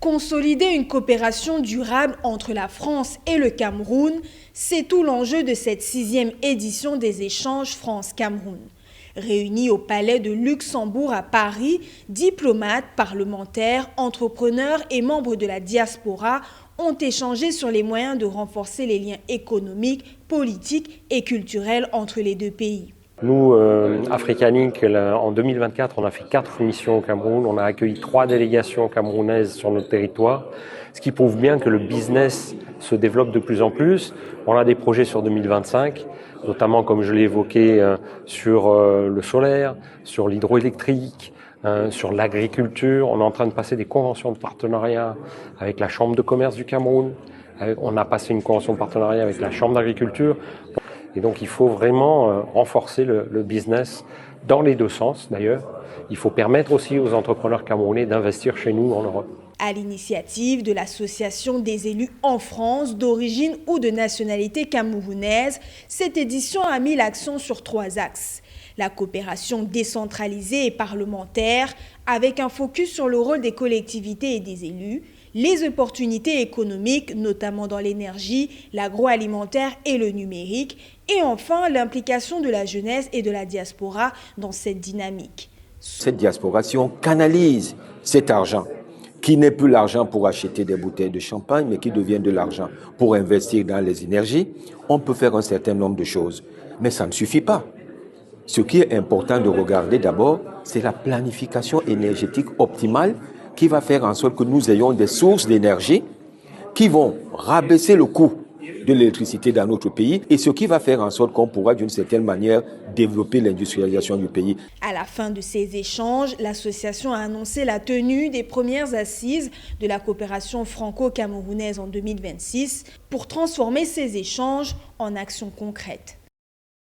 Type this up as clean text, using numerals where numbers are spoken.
Consolider une coopération durable entre la France et le Cameroun, c'est tout l'enjeu de cette 6e édition des échanges France-Cameroun. Réunis au Palais de Luxembourg à Paris, diplomates, parlementaires, entrepreneurs et membres de la diaspora ont échangé sur les moyens de renforcer les liens économiques, politiques et culturels entre les deux pays. Nous, Africa Link, en 2024, on a fait 4 missions au Cameroun. On a accueilli 3 délégations camerounaises sur notre territoire, ce qui prouve bien que le business se développe de plus en plus. On a des projets sur 2025, notamment, comme je l'ai évoqué, sur le solaire, sur l'hydroélectrique, sur l'agriculture. On est en train de passer des conventions de partenariat avec la Chambre de commerce du Cameroun. On a passé une convention de partenariat avec la Chambre d'agriculture. Et donc il faut vraiment renforcer le business dans les deux sens d'ailleurs. Il faut permettre aussi aux entrepreneurs camerounais d'investir chez nous en Europe. À l'initiative de l'Association des élus en France d'origine ou de nationalité camerounaise, cette édition a mis l'accent sur 3 axes. La coopération décentralisée et parlementaire, avec un focus sur le rôle des collectivités et des élus, les opportunités économiques, notamment dans l'énergie, l'agroalimentaire et le numérique, et enfin l'implication de la jeunesse et de la diaspora dans cette dynamique. Cette diaspora, si on canalise cet argent, qui n'est plus l'argent pour acheter des bouteilles de champagne, mais qui devient de l'argent pour investir dans les énergies, on peut faire un certain nombre de choses. Mais ça ne suffit pas. Ce qui est important de regarder d'abord, c'est la planification énergétique optimale qui va faire en sorte que nous ayons des sources d'énergie qui vont rabaisser le coût de l'électricité dans notre pays et ce qui va faire en sorte qu'on pourra d'une certaine manière développer l'industrialisation du pays. À la fin de ces échanges, l'association a annoncé la tenue des premières assises de la coopération franco-camerounaise en 2026 pour transformer ces échanges en actions concrètes.